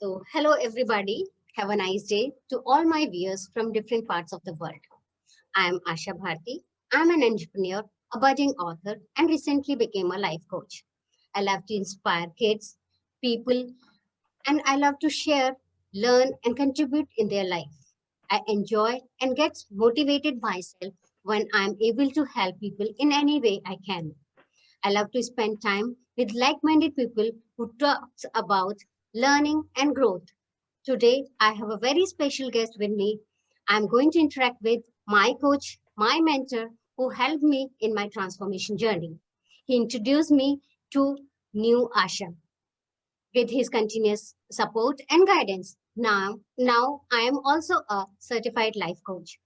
Hello everybody. Have a nice day to all my viewers from different parts of the world. I am Asha Bharti. I am an entrepreneur, a budding author, and recently became a life coach. I love to inspire kids, people, and I love to share, learn, and contribute in their life. I enjoy and get motivated myself when I am able to help people in any way I can. I love to spend time with like-minded people who talks about learning and growth. Today, I have a very special guest with me. I'm going to interact with my coach, my mentor, who helped me in my transformation journey. He introduced me to new Asha with his continuous support and guidance. Now I am also a certified life coach.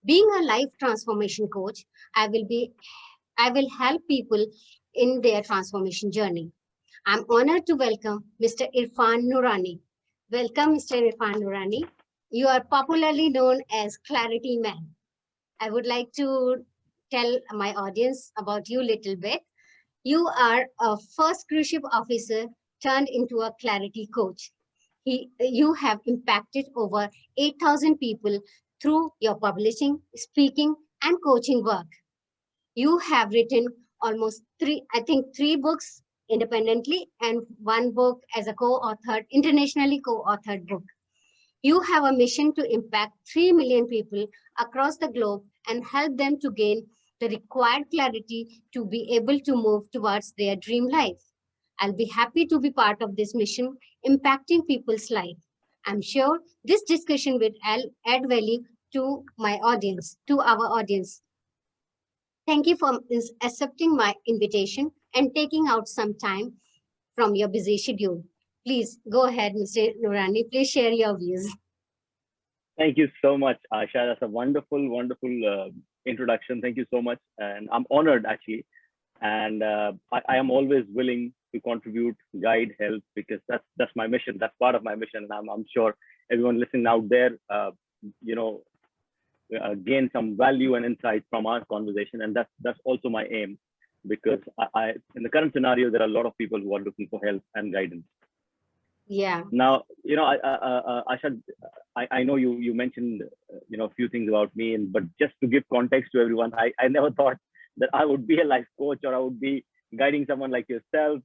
Being a life transformation coach, I will be I will help people in their transformation journey. I'm honored to welcome Mr. Irfan Noorani. Welcome, Mr. Irfan Noorani. You are popularly known as Clarity Man. I would like to tell my audience about you a little bit. You are a first cruise ship officer turned into a clarity coach. You have impacted over 8,000 people through your publishing, speaking, and coaching work. You have written almost three books independently and one book as a co-authored, internationally co-authored book. You have a mission to impact 3 million people across the globe and help them to gain the required clarity to be able to move towards their dream life. I'll be happy to be part of this mission, impacting people's life. I'm sure this discussion will add value to my audience, to our audience. Thank you for accepting my invitation and taking out some time from your busy schedule. Please go ahead, Mr. Noorani. Please share your views. Thank you so much, Asha. That's a wonderful introduction. Thank you so much. And I'm honored actually. And I am always willing to contribute, guide, help, because that's my mission. That's part of my mission. And I'm sure everyone listening out there, you know, gain some value and insight from our conversation. And that's also my aim, because I in the current scenario, there are a lot of people who are looking for help and guidance. Yeah. Now, Asha, I know you mentioned a few things about me, but just to give context to everyone, I never thought that I would be a life coach or I would be guiding someone like yourself,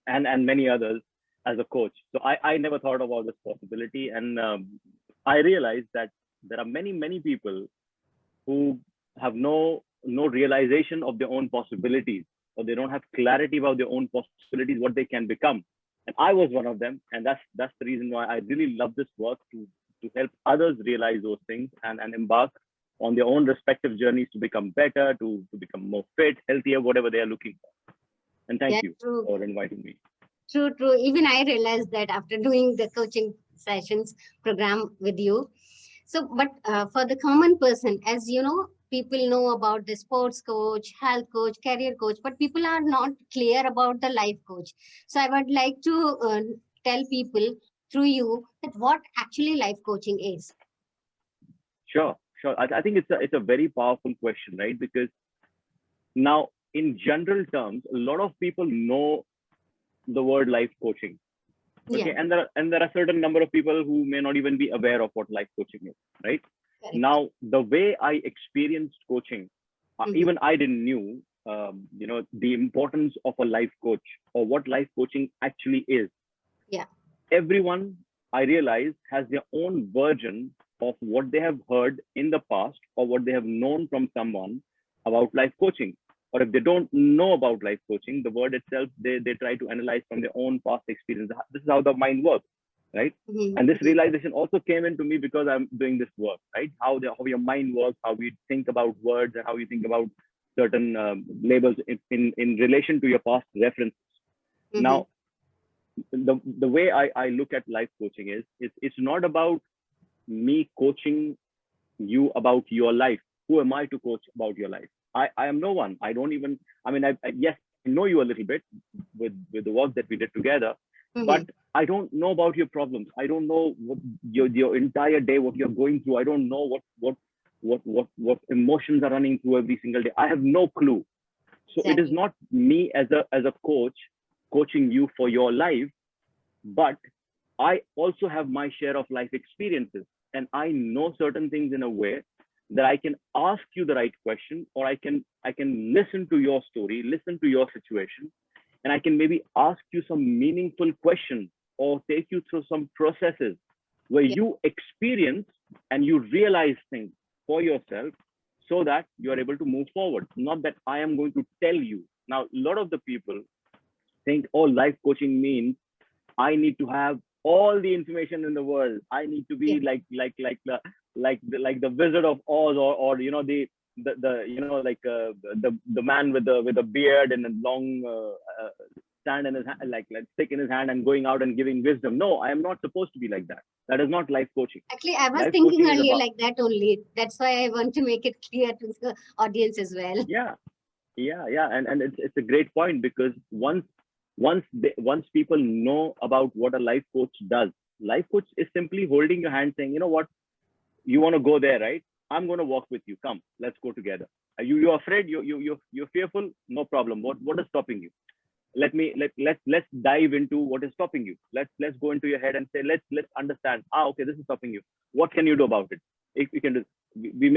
and many others as a coach. So I never thought about this possibility, and I realized that there are many people who have no realization of their own possibilities, or they don't have clarity about their own possibilities, what they can become. And I was one of them, and that's the reason why I really love this work, to help others realize those things and embark on their own respective journeys to become better, to become more fit, healthier, whatever they are looking for. And thank you for inviting me. True. Even I realized that after doing the coaching sessions program with you. So, but for the common person, as you know, people know about the sports coach, health coach, career coach, but people are not clear about the life coach. So I would like to tell people through you that what actually life coaching is. Sure. I think it's a very powerful question, right? Because now, in general terms, a lot of people know the word life coaching. Okay, and there are certain number of people who may not even be aware of what life coaching is, right? Correct. Now, the way I experienced coaching, even I didn't knew, the importance of a life coach or what life coaching actually is. Yeah. Everyone, I realized, has their own version of what they have heard in the past or what they have known from someone about life coaching. Or if they don't know about life coaching, the word itself, they try to analyze from their own past experience. This is how the mind works, right? And this realization also came into me because I'm doing this work, right? How your mind works, how we think about words, and how you think about certain labels in relation to your past references. Now, the way I look at life coaching is it's not about me coaching you about your life. Who am I to coach about your life? I am no one. I don't even, yes, I know you a little bit with the work that we did together, but I don't know about your problems. I don't know what your entire day, what you're going through. I don't know what emotions are running through every single day. I have no clue. So It is not me as a coach coaching you for your life, but I also have my share of life experiences, and I know certain things in a way that I can ask you the right question, or I can listen to your story, listen to your situation, and I can maybe ask you some meaningful questions or take you through some processes where Yeah. you experience and you realize things for yourself so that you are able to move forward. Not that I am going to tell you. Now, a lot of the people think, oh, life coaching means I need to have all the information in the world. I need to Yeah. be like the Wizard of Oz, or the man with a beard and a long stand in his hand, like stick in his hand, and going out and giving wisdom. No, I am not supposed to be like that. That is not life coaching. Actually, I was Life thinking coaching is earlier about, like that only. That's why I want to make it clear to the audience as well. yeah, yeah, and it's a great point, because once people know about what a life coach does, life coach is simply holding your hand, saying, you know what, you want to go there, right? I'm going to walk with you. Come, let's go together. Are you're afraid? You're fearful? No problem. What is stopping you? Let's dive into what is stopping you. Let's go into your head and say, let's understand. Okay, this is stopping you. What can you do about it? If you can do, we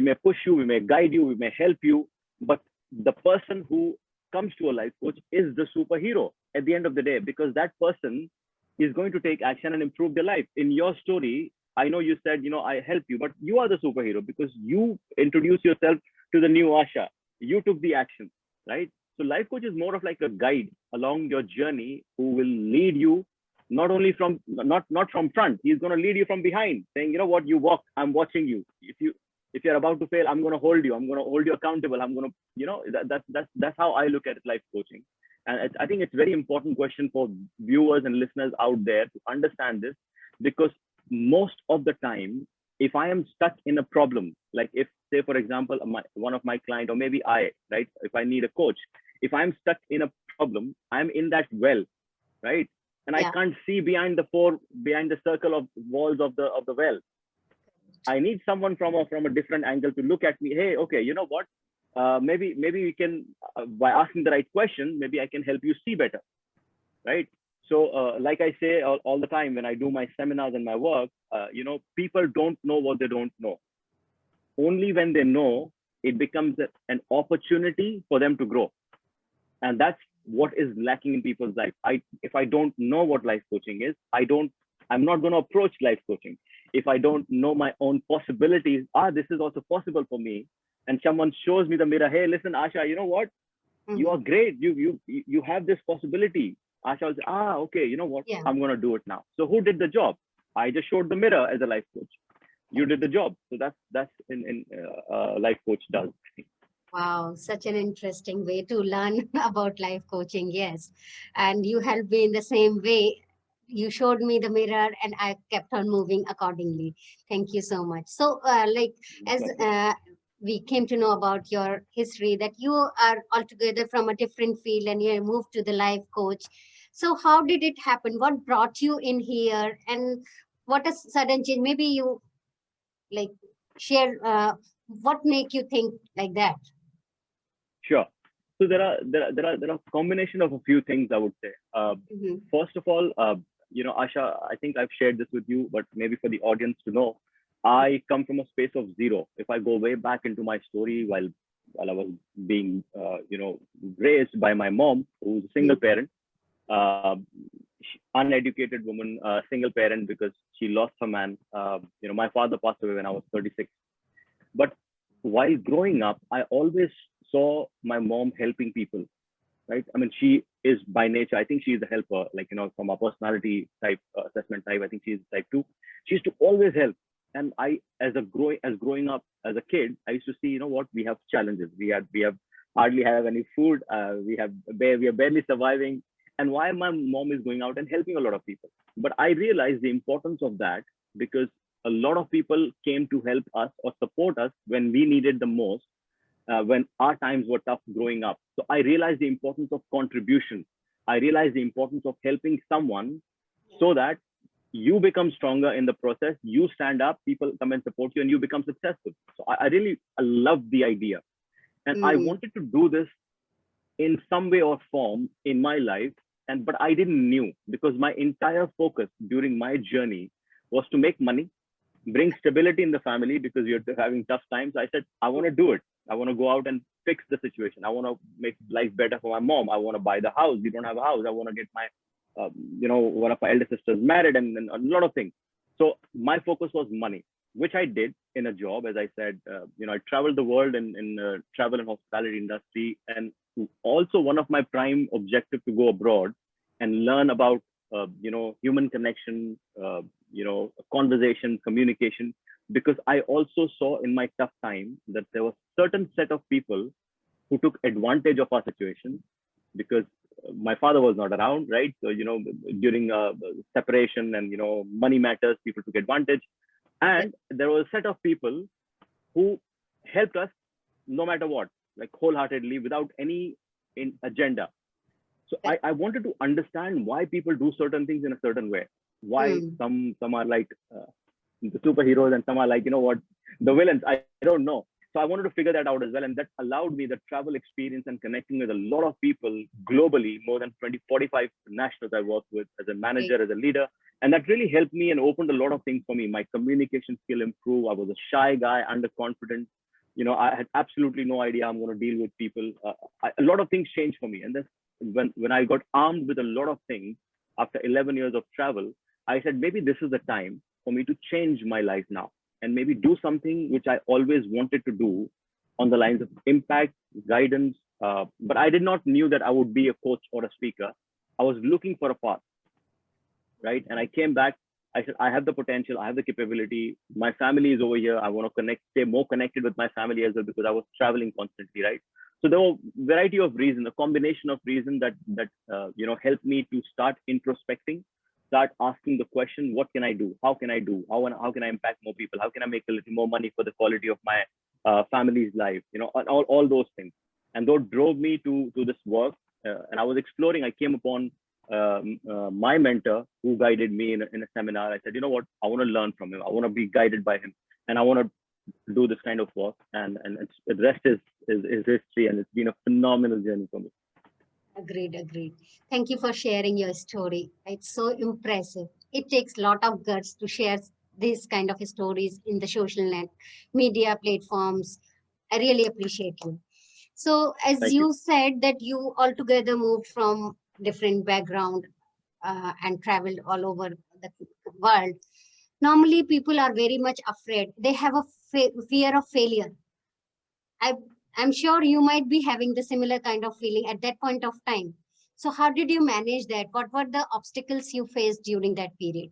may push you, we may guide you, we may help you, but the person who comes to a life coach is the superhero at the end of the day, because that person is going to take action and improve their life. In your story, I know you said, I help you, but you are the superhero because you introduce yourself to the new Asha. You took the action, right? So life coach is more of like a guide along your journey, who will lead you not only from not from front. He's going to lead you from behind, saying, you know what, you walk, I'm watching you. If you're about to fail, I'm going to hold you. I'm going to hold you accountable. I'm going to, that's how I look at life coaching. And I think it's a very important question for viewers and listeners out there to understand this, because most of the time, if I am stuck in a problem, like if, say, for example, one of my client, or maybe I, right, if I need a coach, if I'm stuck in a problem, I'm in that well, right? And I Yeah. can't see behind the circle of walls of the well. I need someone from a different angle to look at me. Hey, okay, you know what? Maybe we can, by asking the right question, maybe I can help you see better, right? So, like I say all the time when I do my seminars and my work, people don't know what they don't know. Only when they know, it becomes an opportunity for them to grow, and that's what is lacking in people's life. If I don't know what life coaching is, I'm not going to approach life coaching. If I don't know my own possibilities, this is also possible for me, and someone shows me the mirror, hey, listen, Asha, you know what, you are great, you have this possibility. Asha will say, okay, you know what, Yeah. I'm going to do it now. So who did the job? I just showed the mirror as a life coach. You did the job. So that's in life coach does. Wow, such an interesting way to learn about life coaching. Yes. And you helped me in the same way. You showed me the mirror and I kept on moving accordingly. Thank you so much. So, as we came to know about your history, that you are altogether from a different field and you moved to the life coach. So, how did it happen? What brought you in here? And what a sudden change? Maybe you like share what make you think like that? Sure. So there are combination of a few things, I would say. First of all, Asha, I think I've shared this with you, but maybe for the audience to know, I come from a space of zero. If I go way back into my story, while I was being raised by my mom, who's a single parent, uneducated woman, single parent, because she lost her man. My father passed away when I was 36. But while growing up, I always saw my mom helping people, right? I mean, she is by nature, I think she is a helper, from a personality type assessment type, I think she's type 2. She used to always help. And I, as growing up as a kid, I used to see, what, we have challenges. We have hardly have any food. We are barely surviving. And why my mom is going out and helping a lot of people. But I realized the importance of that, because a lot of people came to help us or support us when we needed the most, when our times were tough growing up. So I realized the importance of contribution. I realized the importance of helping someone so that you become stronger in the process. You stand up, people come and support you, and you become successful. So I love the idea. And I wanted to do this in some way or form in my life. but I didn't knew, because my entire focus during my journey was to make money, bring stability in the family, because you're having tough times. I said, I want to do it. I want to go out and fix the situation. I want to make life better for my mom. I want to buy the house. We don't have a house. I want to get my, one of my elder sisters married, and a lot of things. So my focus was money, which I did in a job. As I said, I traveled the world in travel and hospitality industry. And also one of my prime objective to go abroad and learn about, human connection, conversation, communication, because I also saw in my tough time that there was certain set of people who took advantage of our situation, because my father was not around, right? So, during separation and, money matters, people took advantage. And there was a set of people who helped us no matter what, like wholeheartedly, without any agenda. So I wanted to understand why people do certain things in a certain way. Why some are like the superheroes and some are like, the villains. I don't know. So I wanted to figure that out as well. And that allowed me the travel experience and connecting with a lot of people globally, more than 20, 45 nationals I worked with as a manager, as a leader. And that really helped me and opened a lot of things for me. My communication skill improved. I was a shy guy, underconfident. I had absolutely no idea I'm going to deal with people. A lot of things changed for me. And that's when I got armed with a lot of things after 11 years of travel, I said, maybe this is the time for me to change my life now and maybe do something which I always wanted to do on the lines of impact, guidance. But I did not knew that I would be a coach or a speaker. I was looking for a path, right? And I came back. I said, I have the potential. I have the capability. My family is over here. I want to stay more connected with my family as well, because I was traveling constantly, right? So there were a variety of reasons, a combination of reasons that helped me to start introspecting, start asking the question, what can I do? How can I do? How can I impact more people? How can I make a little more money for the quality of my family's life? All those things. And those drove me to this work. And I was exploring. I came upon my mentor who guided me in a seminar. I said, you know what? I want to learn from him. I want to be guided by him. And I want to do this kind of work. And the rest is history. And it's been a phenomenal journey for me. Agreed. Thank you for sharing your story. It's so impressive. It takes a lot of guts to share these kind of stories in the social media platforms. I really appreciate you. So, as Thank you. you said that you altogether moved from different background and traveled all over the world. Normally, people are very much afraid. They have a fear of failure. I'm sure you might be having the similar kind of feeling at that point of time. So how did you manage that? What were the obstacles you faced during that period?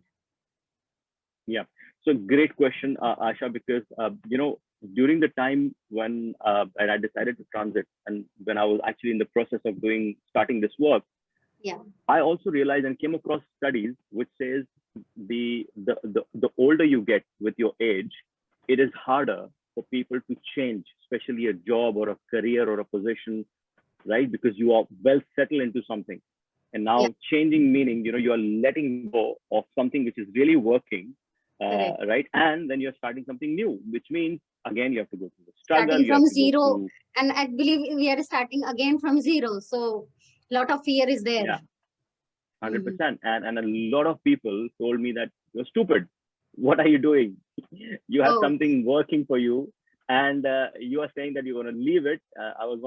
Yeah, so great question, Asha, because, during the time when I decided to transit and when I was actually in the process of starting this work, I also realized and came across studies which says the older you get with your age, it is harder for people to change, especially a job or a career or a position, right? Because you are well settled into something. And now changing meaning, you are letting go of something which is really working, right? And then you're starting something new, which means, again, you have to go through the struggle. Starting from zero. And I believe we are starting again from zero. So a lot of fear is there. Yeah, 100%. And a lot of people told me that you're stupid. What are you doing? You have something working for you, and you are saying that you're going to leave it. I was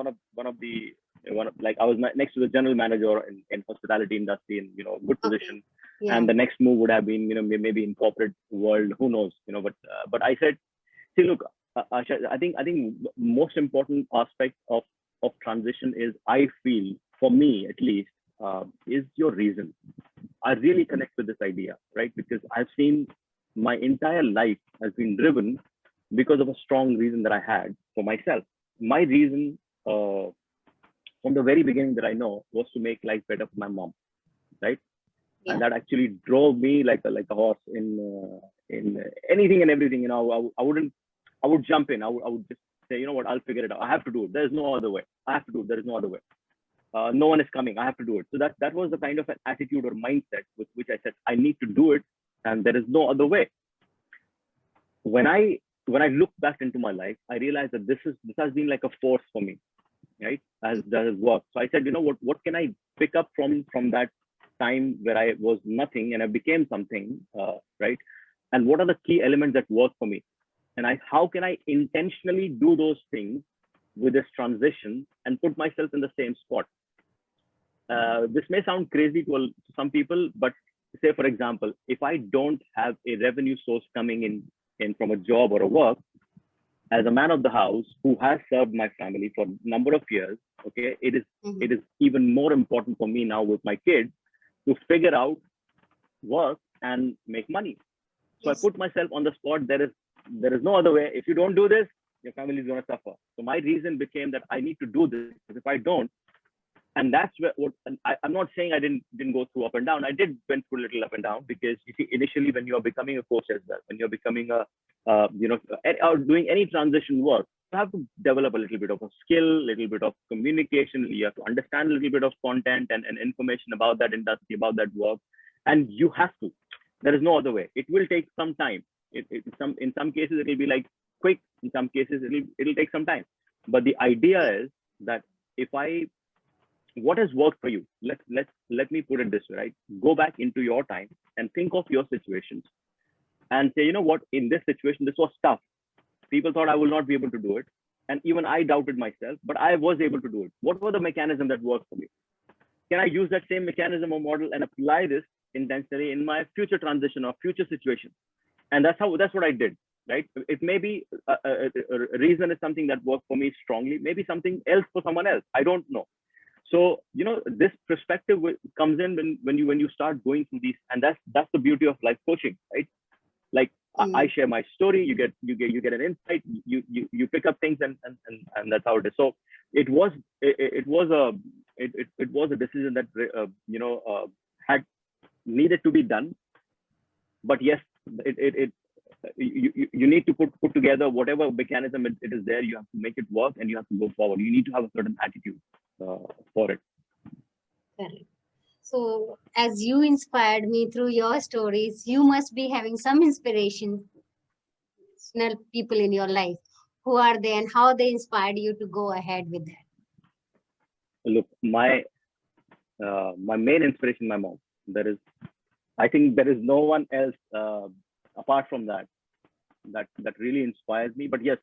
I was next to the general manager in hospitality industry, in good position. And the next move would have been maybe in corporate world. Who knows? But I said, see, look, Asha, I think most important aspect of transition is, I feel, for me at least, is your reason. I really connect with this idea, right? Because I've seen my entire life has been driven because of a strong reason that I had for myself. My reason from the very beginning that I know was to make life better for my mom, right? And that actually drove me like a horse in anything and everything. I would jump in. I would just say, you know what, I'll figure it out. I have to do it. There's no other way. I have to do it. There is no other way. No one is coming. I have to do it. So that was the kind of an attitude or mindset with which I said, I need to do it, and there is no other way. When I look back into my life, I realized that this has been like a force for me, right? That has worked. So I said, you know what can I pick up from that time where I was nothing and I became something, right? And what are the key elements that work for me? And how can I intentionally do those things with this transition and put myself in the same spot? This may sound crazy to some people, but say, for example, if I don't have a revenue source coming in from a job or a work, as a man of the house who has served my family for a number of years, okay, it is even more important for me now with my kids to figure out work and make money. So yes. I put myself on the spot. There is no other way. If you don't do this, your family is going to suffer. So my reason became that I need to do this. Because if I don't, and that's where I'm not saying I didn't go through up and down. I did went through a little up and down, because you see, initially when you're becoming a coach as well, when you're becoming or doing any transition work, you have to develop a little bit of a skill, a little bit of communication. You have to understand a little bit of content and information about that industry, about that work, and you have to. There is no other way. It will take some time. In some cases it will be like quick. In some cases it'll take some time. But the idea is that what has worked for you? Let me put it this way, right? Go back into your time and think of your situations and say, you know what, in this situation, this was tough. People thought I will not be able to do it. And even I doubted myself, but I was able to do it. What were the mechanisms that worked for me? Can I use that same mechanism or model and apply this intentionally in my future transition or future situation? And that's what I did, right? It may be a reason is something that worked for me strongly, maybe something else for someone else. I don't know. So, you know, this perspective comes in when you start going through these, and that's the beauty of life coaching, right? Like I share my story, you get an insight, you pick up things, and that's how it is. So it was a decision that had needed to be done, but yes, you need to put together whatever mechanism it is there. You have to make it work, and you have to go forward. You need to have a certain attitude for it. Correct. So as you inspired me through your stories, you must be having some inspirational people in your life. Who are they and how they inspired you to go ahead with that? Look, my main inspiration, my mom. I think there is no one else apart from that really inspires me. But yes,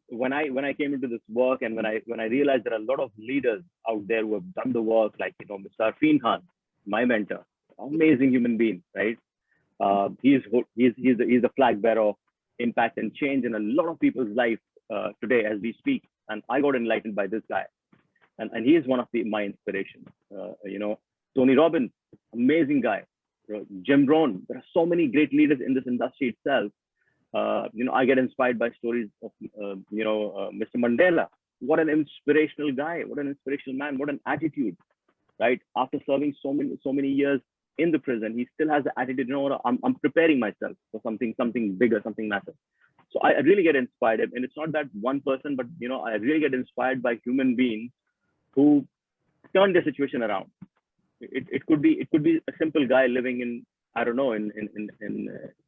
when I came into this work, and when I realized there are a lot of leaders out there who have done the work, like Mr. Arfeen Khan, my mentor, amazing human being, right? He's the flag bearer of impact and change in a lot of people's life today as we speak. And I got enlightened by this guy, and he is one of my inspirations. Tony Robbins, amazing guy. Jim Rohn. There are so many great leaders in this industry itself. I get inspired by stories of, Mr. Mandela. What an inspirational guy! What an inspirational man! What an attitude, right? After serving so many years in the prison, he still has the attitude. I'm preparing myself for something bigger, something massive. So I really get inspired, and it's not that one person, but I really get inspired by human beings who turn their situation around. It could be a simple guy living in, I don't know, in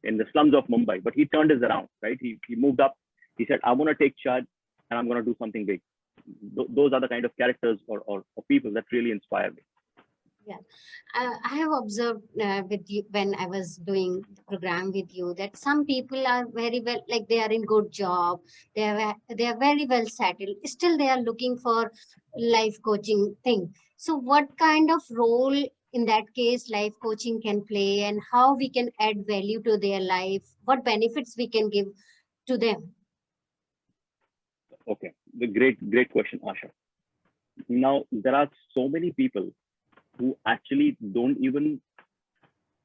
the slums of Mumbai, but he turned this around, right? He moved up. He said, I want to take charge, and I'm going to do something big. Those are the kind of characters or people that really inspire me. Yeah, I have observed with you when I was doing the program with you that some people are very well, like they are in good job, they are very well settled. Still, they are looking for life coaching thing. So, what kind of role in that case life coaching can play, and how we can add value to their life? What benefits we can give to them? Okay, the great question, Asha. Now there are so many people who actually don't even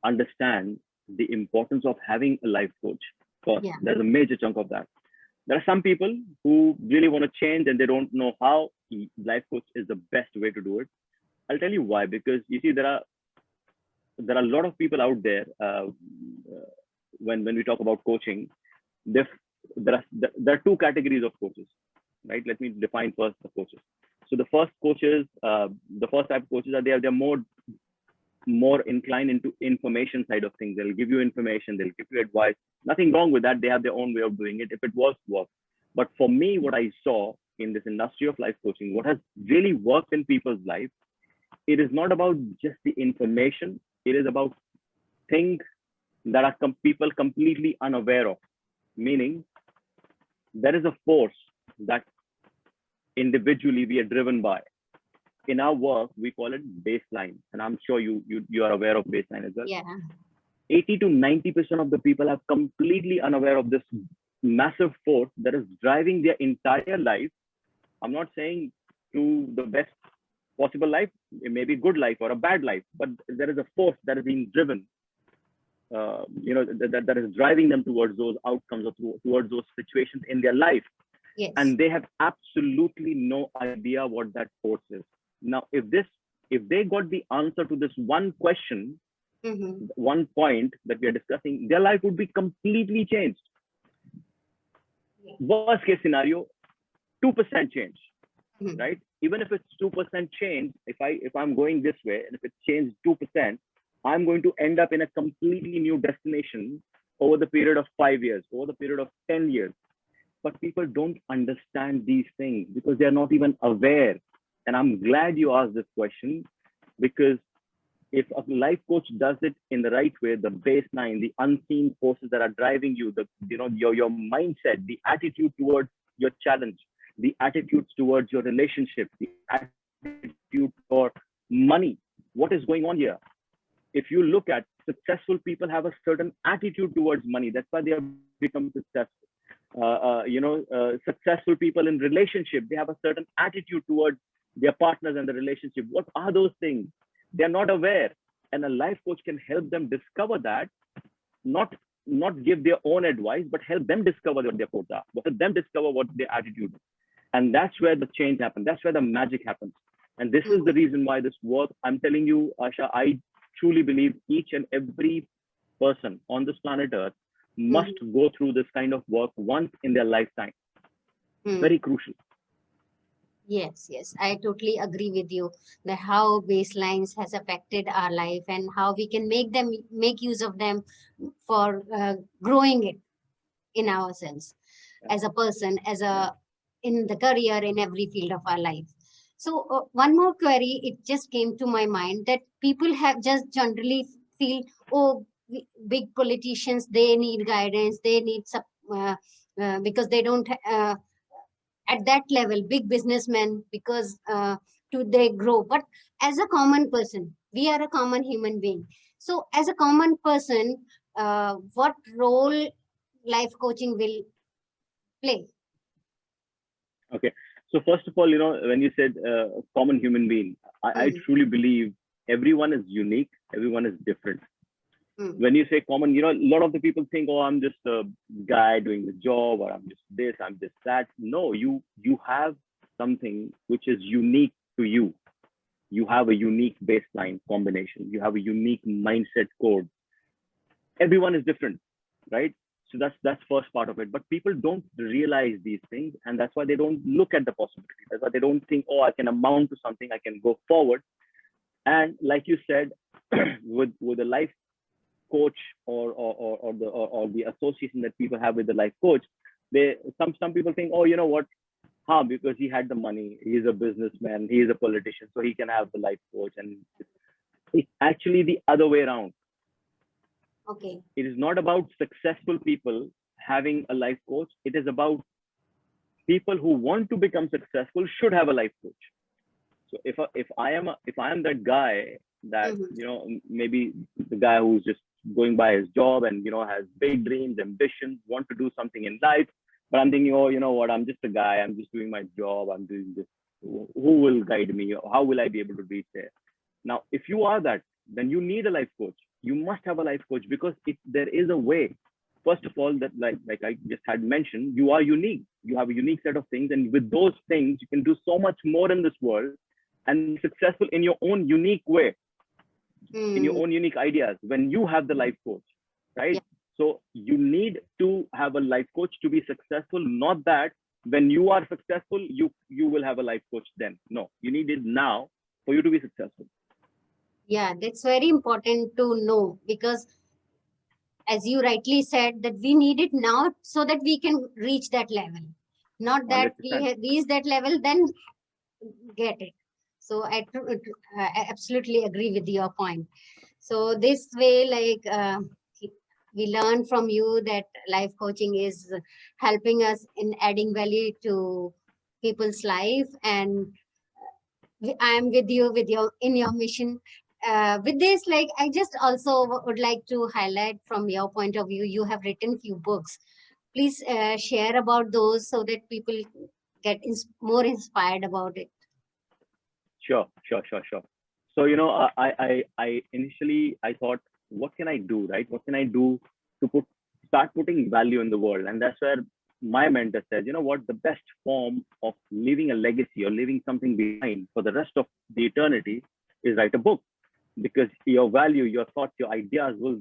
understand the importance of having a life coach. First, there's a major chunk of that. There are some people who really want to change and they don't know how. Life coach is the best way to do it. I'll tell you why. Because you see, there are a lot of people out there. When we talk about coaching, there are two categories of coaches, right? Let me define first the coaches. So the first type of coaches are they're more inclined into information side of things. They'll give you information, they'll give you advice. Nothing wrong with that. They have their own way of doing it. If it works. But for me, what I saw in this industry of life coaching, what has really worked in people's life it is not about just the information. It is about things that are people completely unaware of. Meaning, there is a force that individually we are driven by. In our work, we call it baseline, and I'm sure you are aware of baseline as well. Yeah. 80 to 90% of the people are completely unaware of this massive force that is driving their entire life. I'm not saying to the best possible life, it may be good life or a bad life, but there is a force that is being driven, that is driving them towards those outcomes or towards those situations in their life. Yes. And they have absolutely no idea what that force is. Now, if they got the answer to this one question, one point that we are discussing, their life would be completely changed. Worst case scenario, 2% change, right? Even if it's 2% change, if I'm going this way, and if it's changed 2%, I'm going to end up in a completely new destination over the period of 5 years, over the period of 10 years. But people don't understand these things because they're not even aware. And I'm glad you asked this question, because if a life coach does it in the right way, the baseline, the unseen forces that are driving you, your mindset, the attitude towards your challenge, the attitudes towards your relationship, the attitude for money, what is going on here? If you look at successful people have a certain attitude towards money. That's why they have become successful. Successful people in relationship, they have a certain attitude towards their partners and the relationship. What are those things? They're not aware, and a life coach can help them discover that, not give their own advice, but help them discover what their codes are, help them discover what their attitude is. And that's where the change happens. That's where the magic happens. And this is the reason why this work, I'm telling you, Asha, I truly believe each and every person on this planet Earth must go through this kind of work once in their lifetime. Very crucial. Yes, I totally agree with you that how baselines has affected our life and how we can make use of them for growing it in ourselves as a person, in the career, in every field of our life. So one more query, it just came to my mind that people have just generally feel, oh, big politicians, they need guidance, they need because they don't at that level, big businessmen, because they grow. But as a common person, we are a common human being. So as a common person, what role life coaching will play? Okay. So first of all, when you said common human being, I truly believe everyone is unique. Everyone is different. When you say common, a lot of the people think, oh, I'm just a guy doing the job, or I'm just this, I'm just that. No, you have something which is unique to you. You have a unique baseline combination. You have a unique mindset code. Everyone is different, right? So that's first part of it. But people don't realize these things, and that's why they don't look at the possibility. That's why they don't think, oh, I can amount to something, I can go forward. And like you said, with a life coach or the association that people have with the life coach, some people think, oh, you know what, because he had the money, he's a businessman, he is a politician, so he can have the life coach. And it's actually the other way around. Okay. It is not about successful people having a life coach. It is about people who want to become successful should have a life coach. So if I am that guy that maybe the guy who's just going by his job and has big dreams, ambitions, want to do something in life, but I'm thinking, oh, you know what, I'm just a guy, I'm just doing my job, I'm doing this. Who will guide me? How will I be able to reach there? Now, if you are that, then you need a life coach. You must have a life coach, because there is a way. First of all, that like I just had mentioned, you are unique. You have a unique set of things, and with those things, you can do so much more in this world and be successful in your own unique way, in your own unique ideas. When you have the life coach, right? Yeah. So you need to have a life coach to be successful. Not that when you are successful, you will have a life coach then. No, you need it now for you to be successful. Yeah, that's very important to know, because as you rightly said, that we need it now so that we can reach that level. Not that 100%. We have reached that level, then get it. So I absolutely agree with your point. So this way, like we learn from you that life coaching is helping us in adding value to people's life, and I am with you with your in your mission. With this, like I just also would like to highlight from your point of view, you have written few books. Please share about those so that people get more inspired about it. Sure, sure, sure, sure. So, I initially I thought, what can I do, right? What can I do to start putting value in the world? And that's where my mentor said, you know what, the best form of leaving a legacy or leaving something behind for the rest of the eternity is write a book, because your value, your thoughts, your ideas will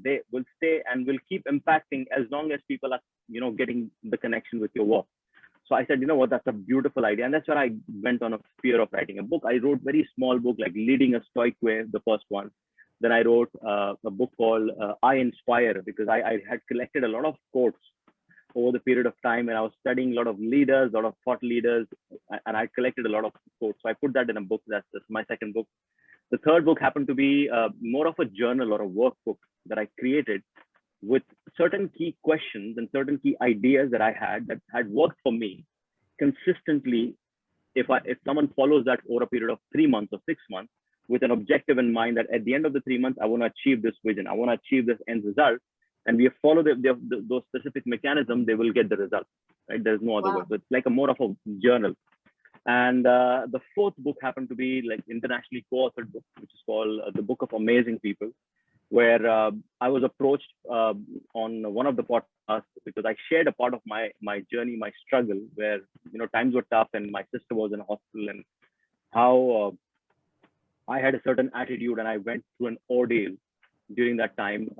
stay and will keep impacting as long as people are, getting the connection with your work. So I said, you know what, that's a beautiful idea. And that's where I went on a fear of writing a book. I wrote very small book like Leading a Stoic Way, the first one. Then I wrote a book called I Inspire, because I had collected a lot of quotes over the period of time, and I was studying a lot of leaders, a lot of thought leaders, and I collected a lot of quotes. So I put that in a book. That's my second book. The third book happened to be more of a journal or a workbook that I created with certain key questions and certain key ideas that I had that had worked for me consistently. If someone follows that over a period of 3 months or 6 months with an objective in mind, that at the end of the 3 months, I want to achieve this vision, I want to achieve this end result, and we follow those specific mechanisms, they will get the result. Right? There's no other way. Wow. So it's like a more of a journal. And the fourth book happened to be like internationally co-authored book, which is called The Book of Amazing People, where I was approached on one of the podcasts because I shared a part of my journey, my struggle, where times were tough and my sister was in a hospital, and how I had a certain attitude and I went through an ordeal during that time,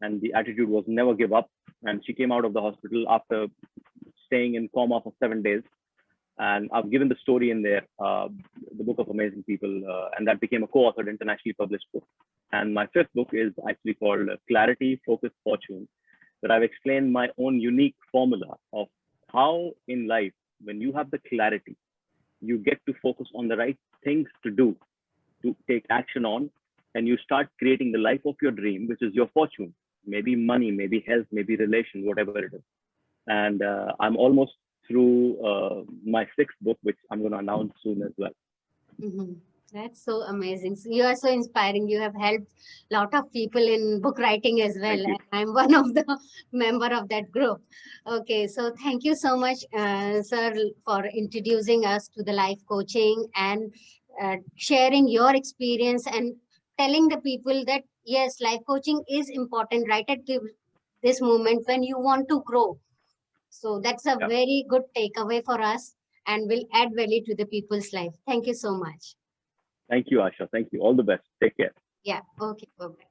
and the attitude was never give up. And she came out of the hospital after staying in coma for 7 days. And I've given the story in there, The Book of Amazing People, and that became a co-authored, internationally published book. And my fifth book is actually called Clarity, Focus, Fortune, that I've explained my own unique formula of how in life, when you have the clarity, you get to focus on the right things to do, to take action on, and you start creating the life of your dream, which is your fortune, maybe money, maybe health, maybe relation, whatever it is. And I'm almost through my sixth book, which I'm going to announce soon as well. Mm-hmm. That's so amazing. So you are so inspiring. You have helped a lot of people in book writing as well. Thank you. And I'm one of the member of that group. Okay, so thank you so much, sir, for introducing us to the life coaching and sharing your experience and telling the people that yes, life coaching is important right at this moment when you want to grow. So that's a Yeah. very good takeaway for us and will add value to the people's life. Thank you so much. Thank you, Asha. Thank you. All the best. Take care. Yeah. Okay. Bye-bye.